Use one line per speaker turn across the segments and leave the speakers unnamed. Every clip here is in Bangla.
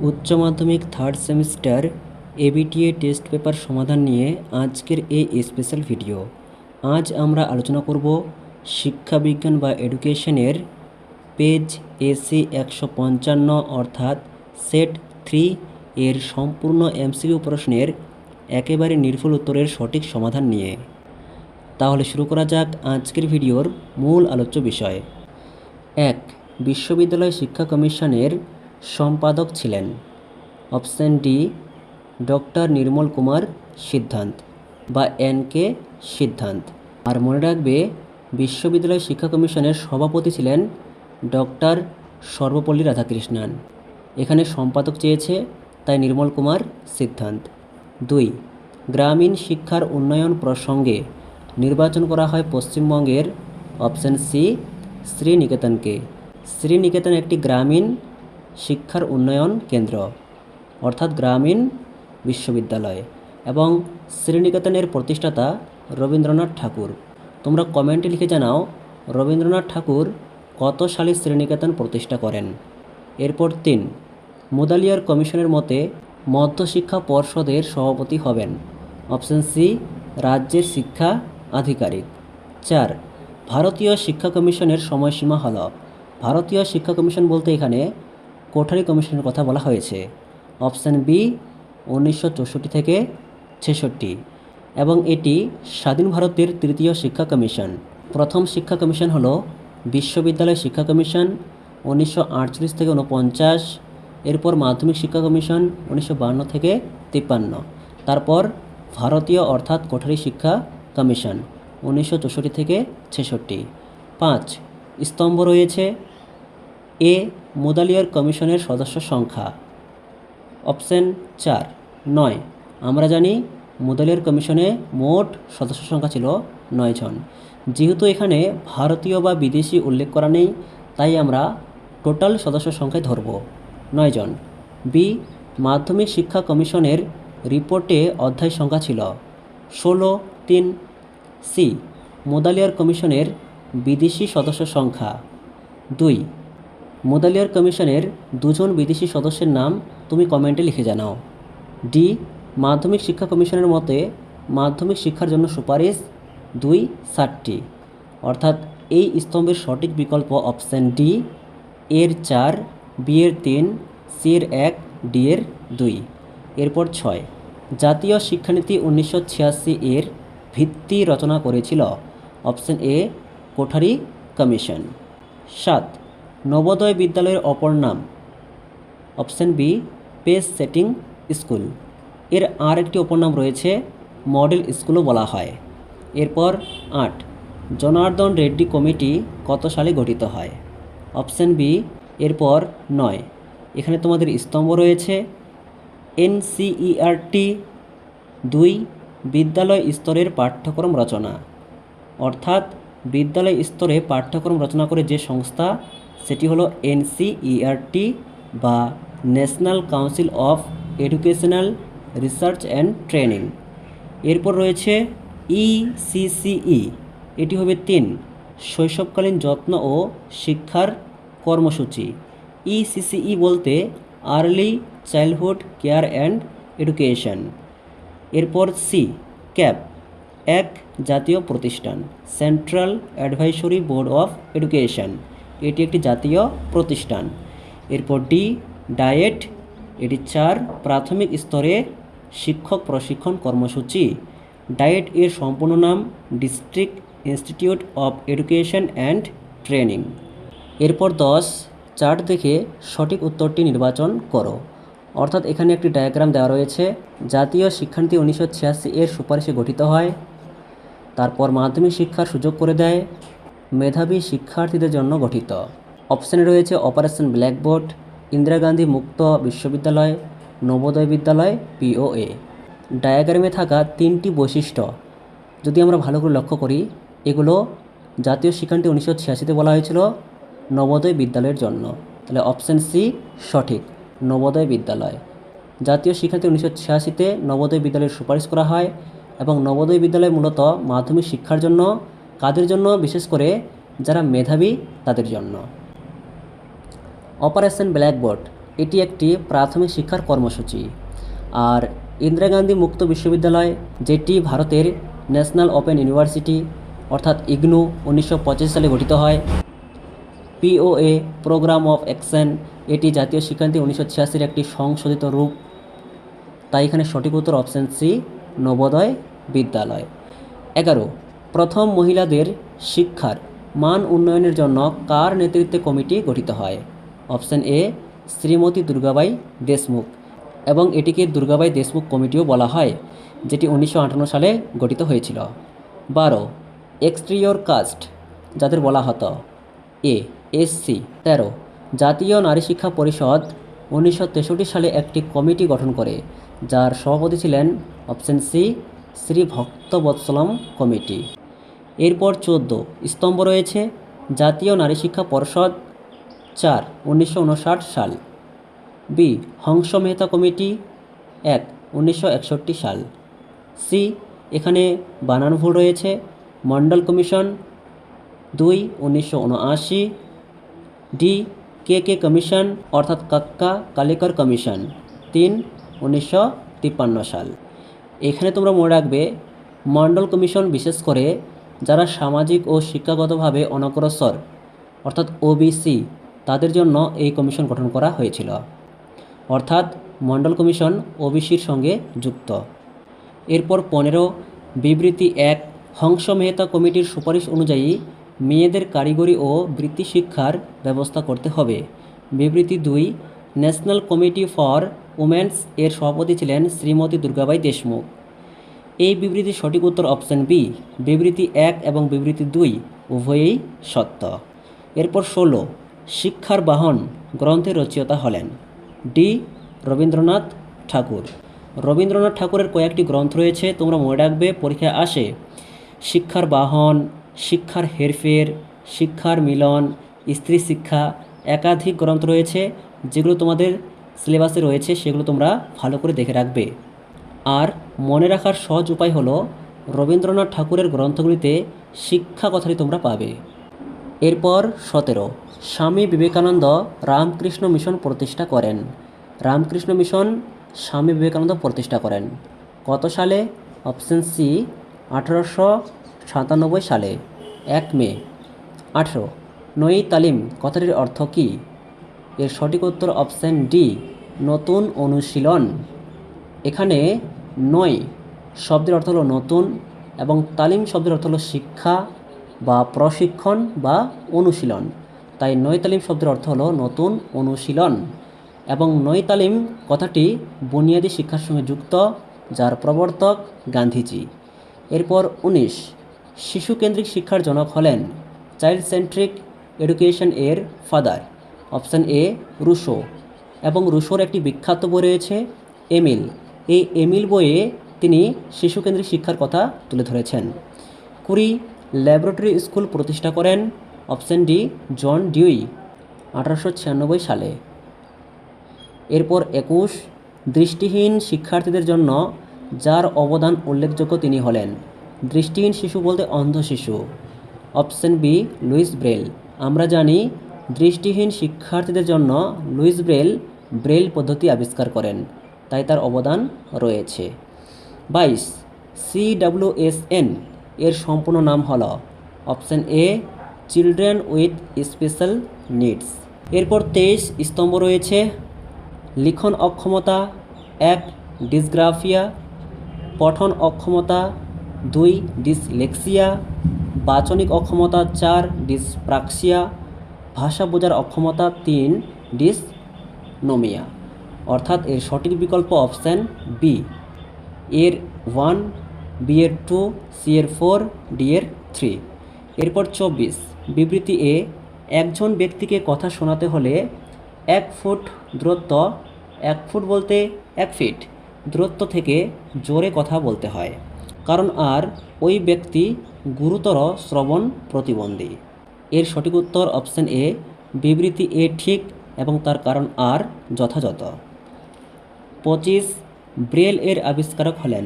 উচ্চ মাধ্যমিক third semester ABTA test paper সমাধান নিয়ে আজকের এই স্পেশাল ভিডিও। আজ আমরা আলোচনা করব শিক্ষাবিজ্ঞান বা এডুকেশনের পেজ এসি 155 অর্থাৎ সেট 3 এর সম্পূর্ণ এমসিকিউ প্রশ্নের একেবারে নির্ভুল উত্তরের সঠিক সমাধান নিয়ে। তাহলে শুরু করা যাক আজকের ভিডিওর মূল আলোচ্য বিষয়। 1. বিশ্ববিদ্যালয় শিক্ষা কমিশনের সম্পাদক ছিলেন অপশন ডি ডক্টর নির্মল কুমার সিদ্ধান্ত বা এন.কে. সিদ্ধান্ত। আর মনে রাখবে বিশ্ববিদ্যালয় শিক্ষা কমিশনের সভাপতি ছিলেন ডক্টর সর্বপল্লী রাধাকৃষ্ণন। এখানে সম্পাদক চেয়েছে তাই নির্মল কুমার সিদ্ধান্ত। 2. গ্রামীণ শিক্ষার উন্নয়ন প্রসঙ্গে নির্বাচন করা হয় পশ্চিমবঙ্গের অপশন সি শ্রীনিকেতনকে। শ্রীনিকেতন একটি গ্রামীণ শিক্ষার উন্নয়ন কেন্দ্র অর্থাৎ গ্রামীণ বিশ্ববিদ্যালয়, এবং শ্রীনিকেতনের প্রতিষ্ঠাতা রবীন্দ্রনাথ ঠাকুর। তোমরা কমেন্টে লিখে জানাও রবীন্দ্রনাথ ঠাকুর কত সালে শ্রীনিকেতন প্রতিষ্ঠা করেন। এরপর 3. মুদালিয়ার কমিশনের মতে মধ্যশিক্ষা পর্ষদের সভাপতি হবেন অপশন সি রাজ্যের শিক্ষা আধিকারিক। 4. ভারতীয় শিক্ষা কমিশনের সময়সীমা হল, ভারতীয় শিক্ষা কমিশন বলতে এখানে কোঠারি কমিশনের কথা বলা হয়েছে অপশান বি 1964 থেকে 66, এবং এটি স্বাধীন ভারতের তৃতীয় শিক্ষা কমিশন। প্রথম শিক্ষা কমিশন হলো বিশ্ববিদ্যালয় শিক্ষা কমিশন 1948 থেকে 49, এরপর মাধ্যমিক শিক্ষা কমিশন 1952 থেকে 53, তারপর ভারতীয় অর্থাৎ কোঠারি শিক্ষা কমিশন 1964 থেকে 66। 5. স্তম্ভ রয়েছে এ মুদালিয়ার কমিশনের সদস্য সংখ্যা অপশন 4 9। আমরা জানি মুদালিয়ার কমিশনে মোট সদস্য সংখ্যা ছিল 9 জন। যেহেতু এখানে ভারতীয় বা বিদেশি উল্লেখ করা নেই তাই আমরা টোটাল সদস্য সংখ্যায় ধরব 9 জন। বি মাধ্যমিক শিক্ষা কমিশনের রিপোর্টে অধ্যায় সংখ্যা ছিল 16-3। সি মুদালিয়ার কমিশনের বিদেশি সদস্য সংখ্যা 2। মুদালিয়ার কমিশনের 2 জন বিদেশি সদস্যের নাম তুমি কমেন্টে লিখে জানাও। ডি মাধ্যমিক শিক্ষা কমিশনের মতে মাধ্যমিক শিক্ষার জন্য সুপারিশ 2-7টি, অর্থাৎ এই স্তম্ভের সঠিক বিকল্প অপশান ডি এর 4, বি এর 3, সি এর 1, ডি এর 2। এরপর 6. জাতীয় শিক্ষানীতি 1986 এর ভিত্তি রচনা করেছিল option A Kothari commission. 7. Navodaya বিদ্যালয়ের অপর নাম option B pace setting school. এর আর একটি অপর নাম রয়েছে মডেল স্কুলও বলা হয়। এরপর 8. জনার্দন রেড্ডি কমিটি কত সালে গঠিত হয় অপশান বি। এরপর 9. এখানে তোমাদের স্তম্ভ রয়েছে এনসিইআরটি 2 বিদ্যালয় স্তরের পাঠ্যক্রম রচনা, অর্থাৎ বিদ্যালয় স্তরে পাঠ্যক্রম রচনা করে যে সংস্থা সেটি হলো এনসিইআরটি বা national council of educational research and training. এরপর রয়েছে ইসিসিই, এটি হবে 3 শৈশবকালীন যত্ন ও শিক্ষার কর্মসূচি। ইসিসিই বলতে early childhood care and education. এরপর সি ক্যাপ এক জাতীয় প্রতিষ্ঠান central advisory board of education, এটি একটি জাতীয় প্রতিষ্ঠান। এরপর ডি ডায়েট, এটি 4 প্রাথমিক স্তরে শিক্ষক প্রশিক্ষণ কর্মসূচি। ডায়েট এর সম্পূর্ণ নাম district institute of education and training. এরপর 10 চার্ট দেখে সঠিক উত্তরটি নির্বাচন করো, অর্থাৎ এখানে একটি ডায়াগ্রাম দেওয়া রয়েছে। জাতীয় শিক্ষানীতি 1986 এর সুপারিশে গঠিত হয়, তারপর মাধ্যমিক শিক্ষার সুযোগ করে দেয়, মেধাবী শিক্ষার্থীদের জন্য গঠিত। অপশানে রয়েছে অপারেশন ব্ল্যাকবোর্ড, ইন্দিরা গান্ধী মুক্ত বিশ্ববিদ্যালয়, নবোদয় বিদ্যালয়, পিওএ। ডায়াগ্রামে থাকা 3টি বৈশিষ্ট্য যদি আমরা ভালো করে লক্ষ্য করি, এগুলো জাতীয় শিক্ষানীতি 1986-তে বলা হয়েছিল নবোদয় বিদ্যালয়ের জন্য, তাহলে অপশান সি সঠিক নবোদয় বিদ্যালয়। জাতীয় শিক্ষানীতি 1986-তে নবোদয় বিদ্যালয়ের সুপারিশ করা হয়, এবং নবোদয় বিদ্যালয় মূলত মাধ্যমিক শিক্ষার জন্য, কাদের জন্য? বিশেষ করে যারা মেধাবী তাদের জন্য। অপারেশন ব্ল্যাকবোর্ড এটি একটি প্রাথমিক শিক্ষার কর্মসূচি। আর ইন্দিরা গান্ধী মুক্ত বিশ্ববিদ্যালয়, যেটি ভারতের ন্যাশনাল ওপেন ইউনিভার্সিটি অর্থাৎ ইগনু 1985 সালে গঠিত হয়। পিওএ প্রোগ্রাম অফ অ্যাকশন, এটি জাতীয় শিক্ষানীতি 1986 একটি সংশোধিত রূপ। তাই এখানে সঠিক উত্তর অপশান সি, নবোদয় বিদ্যালয়। 11, প্রথম মহিলাদের শিক্ষার মান উন্নয়নের জন্য কার নেতৃত্বে কমিটি গঠিত হয়? অপশান এ, শ্রীমতী দুর্গাবাই দেশমুখ, এবং এটিকে দুর্গাবাই দেশমুখ কমিটিও বলা হয়, যেটি 1958 সালে গঠিত হয়েছিল। 12, এক্সটেরিয়র কাস্ট যাদের বলা হতো? এ, এসসি। 13, জাতীয় নারী শিক্ষা পরিষদ 1963 সালে একটি কমিটি গঠন করে, যার সভাপতি ছিলেন অপশান সি, শ্রী ভক্তবৎসলম কমিটি। এরপর 14 স্তম্ভ রয়েছে। জাতীয় নারী শিক্ষা পর্ষদ 4, 1959 সাল। বি, হংস মেহতা কমিটি 1, 1961 সাল। সি, এখানে বানান ভুল রয়েছে, মন্ডল কমিশন 2, 1979। ডি, কে কে কমিশন অর্থাৎ কাক্কা কালেকর কমিশন 3, 1953 সাল। এখানে তোমরা মনে রাখবে, মন্ডল কমিশন বিশেষ করে যারা সামাজিক ও শিক্ষাগতভাবে অনগ্রসর অর্থাৎ ওবিসি, তাদের জন্য এই কমিশন গঠন করা হয়েছিল। অর্থাৎ মন্ডল কমিশন ওবিসির সঙ্গে যুক্ত। এরপর 15 বিবৃতি 1, হংস মেহতা কমিটির সুপারিশ অনুযায়ী মেয়েদের কারিগরি ও বৃত্তি শিক্ষার ব্যবস্থা করতে হবে। বিবৃতি 2, ন্যাশনাল কমিটি ফর উমেন্স এর সভাপতি ছিলেন শ্রীমতী দুর্গাবাই দেশমুখ। এই বিবৃতির সঠিক উত্তর অপশান বি, বিবৃতি 1 এবং বিবৃতি 2 উভয়েই সত্য। এরপর 16 শিক্ষার বাহন গ্রন্থের রচয়িতা হলেন? ডি, রবীন্দ্রনাথ ঠাকুর। রবীন্দ্রনাথ ঠাকুরের কয়েকটি গ্রন্থ রয়েছে, তোমরা মনে রাখবে, পরীক্ষায় আসে। শিক্ষার বাহন, শিক্ষার হেরফের, শিক্ষার মিলন, স্ত্রী শিক্ষা, একাধিক গ্রন্থ রয়েছে যেগুলো তোমাদের সিলেবাসে রয়েছে, সেগুলো তোমরা ভালো করে দেখে রাখবে। আর মনে রাখার সহজ উপায় হলো রবীন্দ্রনাথ ঠাকুরের গ্রন্থগুলিতে শিক্ষা কথাটি তোমরা পাবে। এরপর 17 স্বামী বিবেকানন্দ রামকৃষ্ণ মিশন প্রতিষ্ঠা করেন। রামকৃষ্ণ মিশন স্বামী বিবেকানন্দ প্রতিষ্ঠা করেন কত সালে? অপশান সি, 1897 সালে 1 মে। 18 নই তালিম কথাটির অর্থ কী? এর সঠিক উত্তর অপশান ডি, নতুন অনুশীলন। এখানে নয় শব্দের অর্থ হলো নতুন, এবং তালিম শব্দের অর্থ হলো শিক্ষা বা প্রশিক্ষণ বা অনুশীলন। তাই নয় তালিম শব্দের অর্থ হলো নতুন অনুশীলন, এবং নয় তালিম কথাটি বুনিয়াদী শিক্ষার সঙ্গে যুক্ত, যার প্রবর্তক গান্ধীজি। এরপর 19 শিশুকেন্দ্রিক শিক্ষার জনক হলেন? চাইল্ড সেন্ট্রিক এডুকেশন এর ফাদার? Option A, Rousseau. এবং রুশোর একটি বিখ্যাত বই রয়েছে এমিল। এই এমিল বইয়ে তিনি শিশুকেন্দ্রিক শিক্ষার কথা তুলে ধরেছেন। 20 ল্যাবরেটরি স্কুল প্রতিষ্ঠা করেন? অপশান ডি, জন ডিউই 1896 সালে। এরপর 21 দৃষ্টিহীন শিক্ষার্থীদের জন্য যার অবদান উল্লেখযোগ্য তিনি হলেন? দৃষ্টিহীন শিশু বলতে অন্ধ শিশু। Option B, Louis Braille. আমরা জানি দৃষ্টিহীন শিক্ষার্থীদের জন্য লুইস ব্রেল ব্রেল পদ্ধতি আবিষ্কার করেন, তাই তার অবদান রয়েছে। 22 CWSN এর সম্পূর্ণ নাম হল? Option A, children with special needs. এরপর 23 স্তম্ভ রয়েছে। লিখন অক্ষমতা 1 ডিসগ্রাফিয়া, পঠন অক্ষমতা 2 ডিসলেক্সিয়া, বাচনিক অক্ষমতা 4 ডিসপ্রাক্সিয়া, ভাষা বোঝার অক্ষমতা 3 ডিসনোমিয়া। অর্থাৎ এর সঠিক বিকল্প অপশান বি, এর 1, বি এর 2, সি এর 4, ডি এর 3। এরপর 24 বিবৃতি এ, একজন ব্যক্তিকে কথা শোনাতে হলে 1 ফুট দূরত্ব, 1 ফুট বলতে 1 ফিট দূরত্ব থেকে জোরে কথা বলতে হয়, কারণ আর ওই ব্যক্তি গুরুতর শ্রবণ প্রতিবন্ধী। এর সঠিক উত্তর অপশান এ, বিবৃতি এ ঠিক এবং তার কারণ আর যথাযথ। 25 ব্রেল এর আবিষ্কারক হলেন?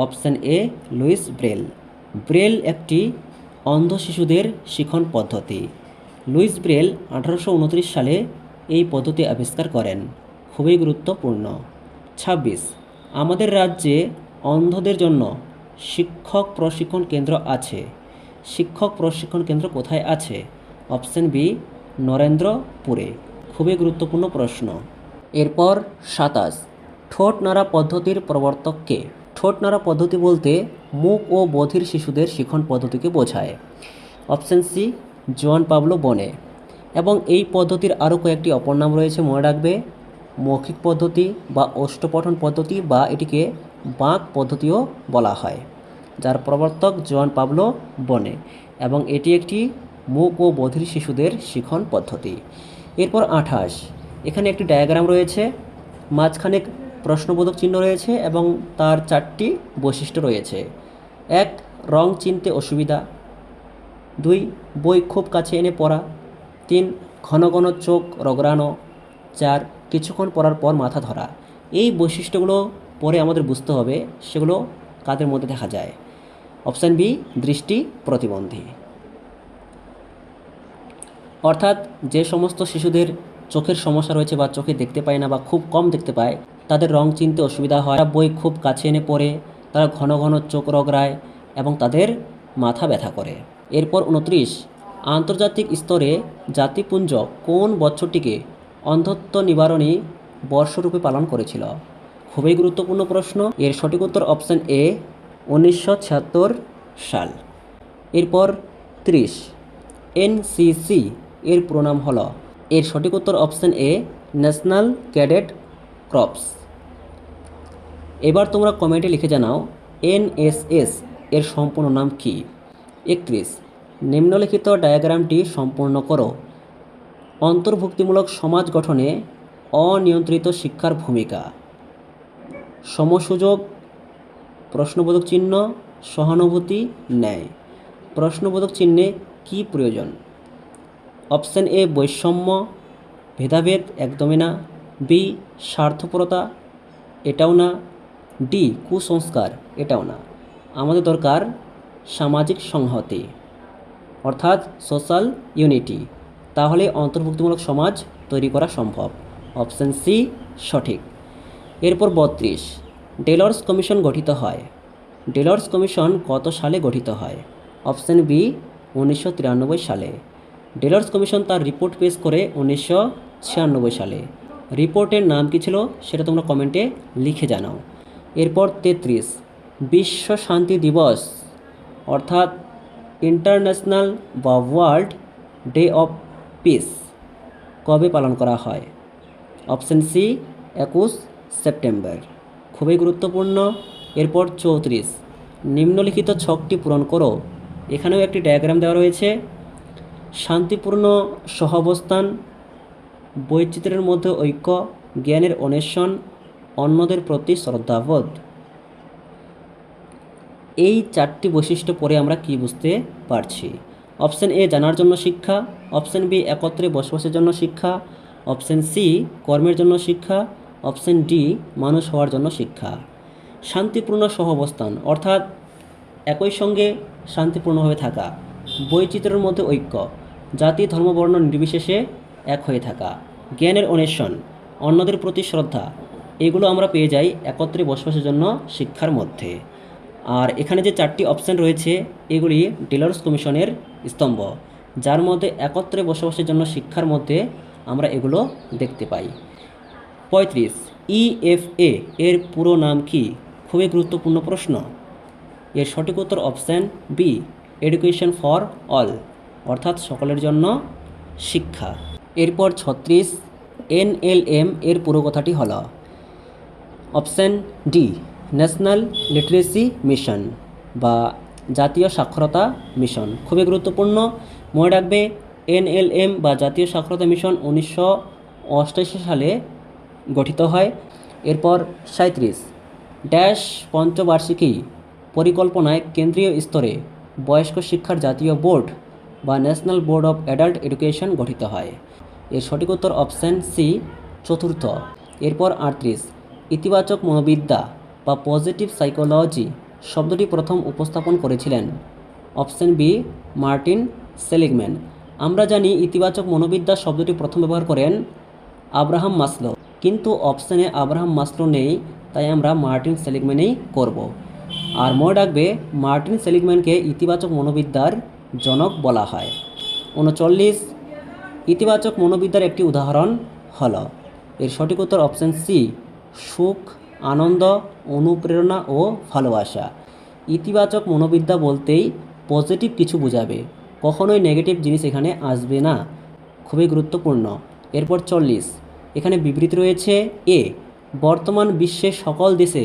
Option A, Louis Braille. Braille একটি অন্ধ শিশুদের শিখন পদ্ধতি। লুইস ব্রেল 1829 সালে এই পদ্ধতি আবিষ্কার করেন? খুবই গুরুত্বপূর্ণ। 26, আমাদের রাজ্যে অন্ধদের জন্য শিক্ষক প্রশিক্ষণ কেন্দ্র আছে। শিক্ষক প্রশিক্ষণ কেন্দ্র কোথায় আছে? অপশন বি, নরেন্দ্রপুরে। খুবই গুরুত্বপূর্ণ প্রশ্ন। এরপর 27, ঠোঁট নাড়া পদ্ধতির প্রবর্তক কে? ঠোঁট নাড়া পদ্ধতি বলতে মুখ ও বধির শিশুদের শিখন পদ্ধতিকে বোঝায়। অপশন সি, জোয়ান পাবলো বনে। এবং এই পদ্ধতির আরও কয়েকটি অপর নাম রয়েছে, মনে রাখবে। মৌখিক পদ্ধতি বা অষ্টপঠন পদ্ধতি, বা এটিকে বাঁক পদ্ধতিও বলা হয়, যার প্রবর্তক জোয়ান পাবলো বনে, এবং এটি একটি মুখ ও বধির শিশুদের শিখন পদ্ধতি। এরপর 28, এখানে একটি ডায়াগ্রাম রয়েছে, মাঝখানে প্রশ্নবোধক চিহ্ন রয়েছে এবং তার 4টি বৈশিষ্ট্য রয়েছে। 1, রং চিনতে অসুবিধা। 2, বই খুব কাছে এনে পড়া। 3, ঘন ঘন চোখ রগড়ানো। 4, কিছুক্ষণ পড়ার পর মাথা ধরা। এই বৈশিষ্ট্যগুলো পরে আমাদের বুঝতে হবে সেগুলো কাদের মধ্যে দেখা যায়। অপশান বি, দৃষ্টি প্রতিবন্ধী। অর্থাৎ যে সমস্ত শিশুদের চোখের সমস্যা রয়েছে বা চোখে দেখতে পায় না বা খুব কম দেখতে পায়, তাদের রং চিনতে অসুবিধা হয়, তারা বই খুব কাছে এনে পড়ে, তারা ঘন ঘন চোখ রগড়ায় এবং তাদের মাথা ব্যথা করে। এরপর 29, আন্তর্জাতিক স্তরে জাতিপুঞ্জ কোন বছরটিকে অন্ধত্ব নিবারণী বর্ষরূপে পালন করেছিল? খুবই গুরুত্বপূর্ণ প্রশ্ন। এর সঠিক উত্তর অপশান এ, 1976 সাল। এরপর 30, এনসিসি এর পুরো নাম হলো? এর সঠিক উত্তর option A, national cadet corps. এবার তোমরা কমেন্টে লিখে জানাও এনএসএস এর সম্পূর্ণ নাম কি। 31, নিম্নলিখিত ডায়াগ্রামটি সম্পূর্ণ করো। অন্তর্ভুক্তিমূলক সমাজ গঠনে অনিয়ন্ত্রিত শিক্ষার ভূমিকা। সমসুযোগ, প্রশ্নবোধক চিহ্ন, সহানুভূতি, ন্যায়। প্রশ্নবোধক চিহ্নে কি প্রয়োজন? অপশান এ, বৈষম্য, ভেদাভেদ একদমই না। বি, স্বার্থপরতা, এটাও না। ডি, কুসংস্কার, এটাও না। আমাদের দরকার সামাজিক সংহতি, অর্থাৎ সোশ্যাল ইউনিটি। তাহলে অন্তর্ভুক্তিমূলক সমাজ তৈরি করা সম্ভব। অপশান সি সঠিক। এরপর 32, ডেলর্স কমিশন গঠিত হয়। ডেলর্স কমিশন কত সালে গঠিত হয়? অপশান বি, 1993 সালে। ডেলর্স কমিশন তার রিপোর্ট পেশ করে 1996 সালে। রিপোর্টের নাম কী ছিল সেটা তোমরা কমেন্টে লিখে জানাও। এরপর 33, বিশ্ব শান্তি দিবস অর্থাৎ ইন্টারন্যাশনাল বা ওয়ার্ল্ড ডে অফ পিস কবে পালন করা হয়? Option C, 21 September. খুবই গুরুত্বপূর্ণ। এরপর 34, নিম্নলিখিত ছকটি পূরণ করো। এখানেও একটি ডায়াগ্রাম দেওয়া রয়েছে। শান্তিপূর্ণ সহাবস্থান, বৈচিত্র্যের মধ্যে ঐক্য, জ্ঞানের অন্বেষণ, অন্যদের প্রতি শ্রদ্ধাবোধ। এই 4টি বৈশিষ্ট্য পরে আমরা কি বুঝতে পারছি? অপশান এ, জানার জন্য শিক্ষা। অপশান বি, একত্রে বসবাসের জন্য শিক্ষা। অপশান সি, কর্মের জন্য শিক্ষা। অপশান ডি, মানুষ হওয়ার জন্য শিক্ষা। শান্তিপূর্ণ সহাবস্থান অর্থাৎ একই সঙ্গে শান্তিপূর্ণভাবে থাকা, বৈচিত্র্যের মধ্যে ঐক্য, জাতি ধর্ম বর্ণ নির্বিশেষে এক হয়ে থাকা, জ্ঞানের অন্বেষণ, অন্যদের প্রতি শ্রদ্ধা, এগুলো আমরা পেয়ে যাই একত্রে বসবাসের জন্য শিক্ষার মধ্যে। আর এখানে যে 4টি অপশান রয়েছে এগুলি ডেলর্স কমিশনের স্তম্ভ, যার মধ্যে একত্রে বসবাসের জন্য শিক্ষার মধ্যে আমরা এগুলো দেখতে পাই। 35, ইএফএ এর পুরো নাম কি? খুবই গুরুত্বপূর্ণ প্রশ্ন। এর সঠিক উত্তর option B, education for all, অর্থাৎ সকলের জন্য শিক্ষা। এরপর 36, এনএলএম এর পুরো কথাটি হল? Option D, national literacy mission বা জাতীয় সাক্ষরতা মিশন। খুবই গুরুত্বপূর্ণ, মনে রাখবে এনএলএম বা জাতীয় সাক্ষরতা মিশন 1988 সালে গঠিত হয়। এরপর 37, ড্যাশ পঞ্চবার্ষিকী পরিকল্পনায় কেন্দ্রীয় স্তরে বয়স্ক শিক্ষার জাতীয় বোর্ড বা national board of adult education গঠিত হয়। এর সঠিক উত্তর অপশান সি, চতুর্থ। এরপর 38, ইতিবাচক মনোবিদ্যা বা পজিটিভ সাইকোলজি শব্দটি প্রথম উপস্থাপন করেছিলেন? Option B, Martin Seligman. আমরা জানি ইতিবাচক মনোবিদ্যা শব্দটি প্রথম ব্যবহার করেন আব্রাহাম মাসলো, কিন্তু অপশানে আব্রাহাম মাসলো নেই, তাই আমরা মার্টিন সেলিগম্যানই করব। আর মনে রাখবে, মার্টিন সেলিগম্যানকে ইতিবাচক মনোবিদ্যার জনক বলা হয়। 39, ইতিবাচক মনোবিদ্যার একটি উদাহরণ হলো। এর সঠিক উত্তর অপশান সি, সুখ, আনন্দ, অনুপ্রেরণা ও ভালোবাসা। ইতিবাচক মনোবিদ্যা বলতেই পজিটিভ কিছু বোঝাবে, কখনোই নেগেটিভ জিনিস এখানে আসবে না, খুবই গুরুত্বপূর্ণ। এরপর 40, এখানে বিবৃতি রয়েছে এ, বর্তমান বিশ্বের সকল দেশে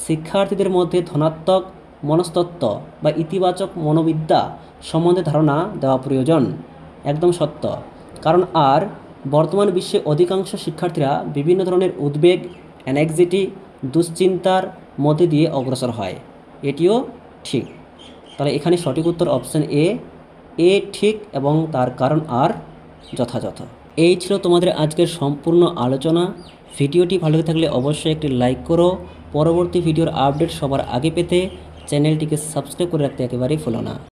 শিক্ষার্থীদের মধ্যে ধনাত্মক মনস্তত্ত্ব বা ইতিবাচক মনোবিদ্যা সম্বন্ধে ধারণা দেওয়া প্রয়োজন। একদম সত্য, কারণ আর বর্তমান বিশ্বে অধিকাংশ শিক্ষার্থীরা বিভিন্ন ধরনের উদ্বেগ, অ্যাংজাইটি, দুশ্চিন্তার মধ্যে দিয়ে অগ্রসর হয়। এটিও ঠিক। তাহলে এখানে সঠিক উত্তর অপশান এ ঠিক এবং তার কারণ আর যথাযথ। এই ছিল তোমাদের আজকের সম্পূর্ণ আলোচনা। ভিডিওটি ভালো লেগে থাকলে অবশ্যই একটি লাইক করো। পরবর্তী ভিডিওর আপডেট সবার আগে পেতে চ্যানেলটিকে সাবস্ক্রাইব করে রাখতে একেবারেই ভুলো না।